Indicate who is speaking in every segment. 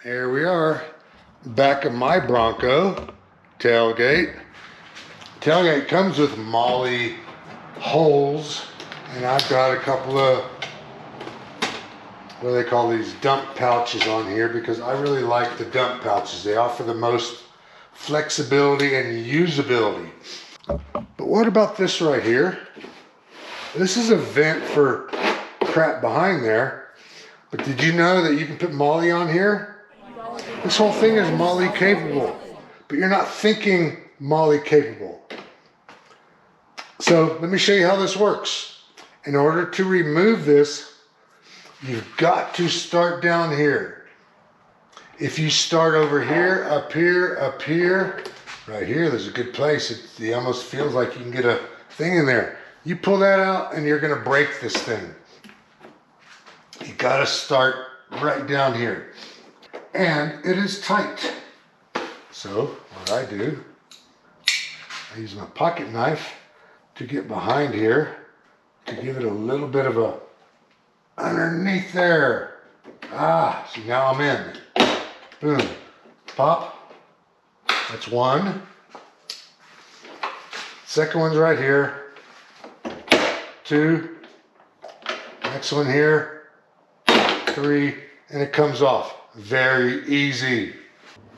Speaker 1: Here we are, back of my Bronco tailgate. Tailgate comes with Molle holes, and I've got a couple of, what do they call these, dump pouches on here, because I really like the dump pouches. They offer the most flexibility and usability. But what about this right here? This is a vent for crap behind there. But did you know that you can put Molle on here? This whole thing is Molle capable, but you're not thinking Molle capable. So let me show you how this works. In order to remove this, you've got to start down here. If you start over here, up here, up here, right here, there's a good place. It almost feels like you can get a thing in there. You pull that out and you're gonna break this thing. You gotta start right down here. And it is tight. So what I do, I use my pocket knife to get behind here to give it a little bit of a underneath there. See, now I'm in. Boom, pop. That's one. Second one's right here. Two. Next one here. Three, and it comes off. Very easy.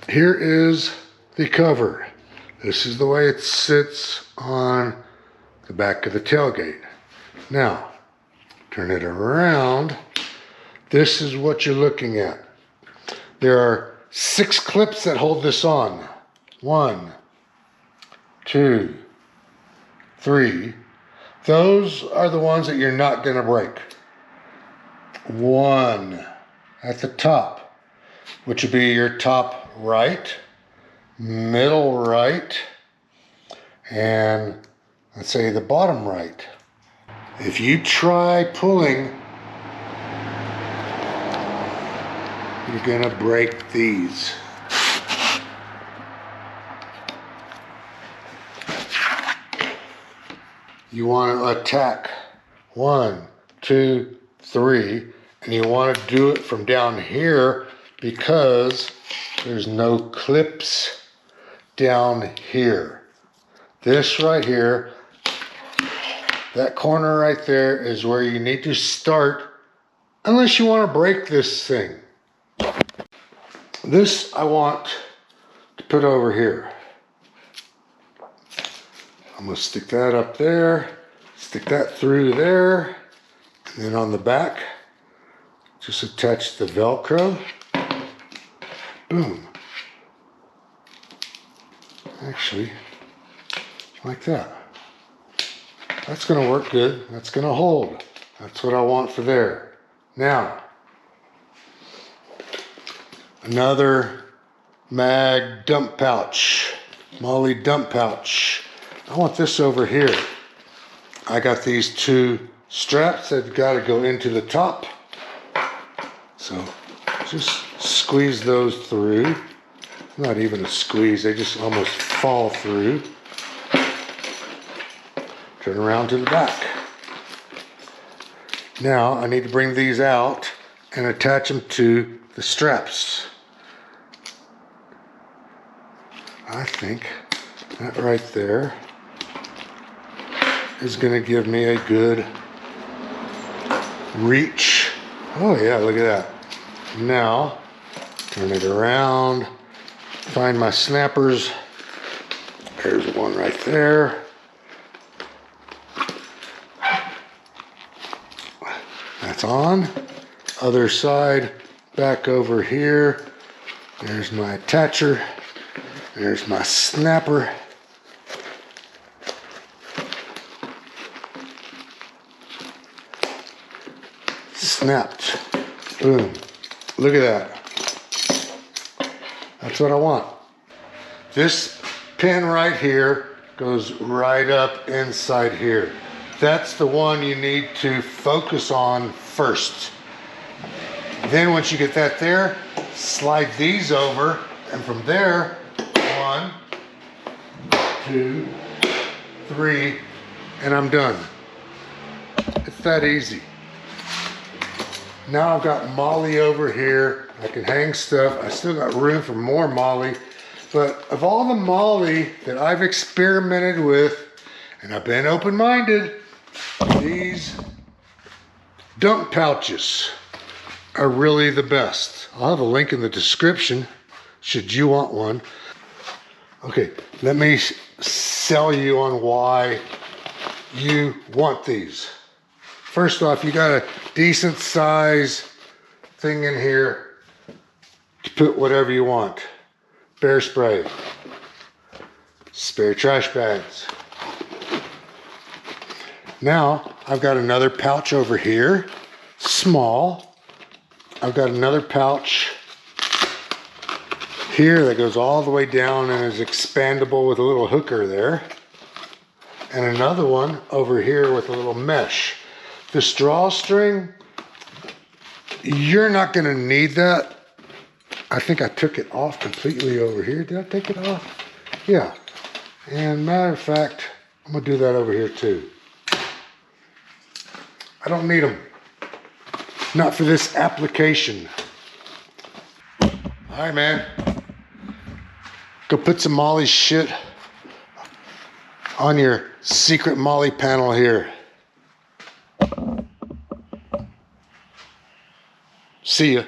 Speaker 1: Here is the cover. This is the way it sits on the back of the tailgate. Now, turn it around. This is what you're looking at. There are 6 clips that hold this on. 1, 2, 3. Those are the ones that you're not gonna break. 1 at the top, which would be your top right, middle right, and let's say the bottom right. If you try pulling, you're gonna break these. You want to attack 1, 2, 3, and you want to do it from down here because there's no clips down here. This right here, that corner right there is where you need to start unless you want to break this thing. This I want to put over here. I'm going to stick that up there, stick that through there, and then on the back, just attach the Velcro. Boom. Actually, like that. That's going to work good. That's going to hold. That's what I want for there. Now, another mag dump pouch, Molle dump pouch. I want this over here. I got these 2 straps that got to go into the top. So just squeeze those through. Not even a squeeze, they just almost fall through. Turn around to the back. Now I need to bring these out and attach them to the straps. I think that right there is going to give me a good reach. Oh yeah, look at that. Now, turn it around, find my snappers. There's one right there. That's on. Other side, back over here. There's my attacher. There's my snapper. Snapped. Boom. Look at that. That's what I want. This pin right here goes right up inside here. That's the one you need to focus on first. Then once you get that there, slide these over, and from there, 1, 2, 3, and I'm done. It's that easy. Now I've got Molle over here. I can hang stuff. I still got room for more Molle. But of all the Molle that I've experimented with, and I've been open-minded, these dump pouches are really the best. I'll have a link in the description should you want one. Okay, let me sell you on why you want these. First off, you got a decent size thing in here to put whatever you want. Bear spray, spare trash bags. Now, I've got another pouch over here, small. I've got another pouch here that goes all the way down and is expandable with a little hooker there. And another one over here with a little mesh. This drawstring, you're not gonna need that. I think I took it off completely over here. Did I take it off? Yeah. And matter of fact, I'm gonna do that over here too. I don't need them. Not for this application. All right, man. Go put some Molle shit on your secret Molle panel here. See ya.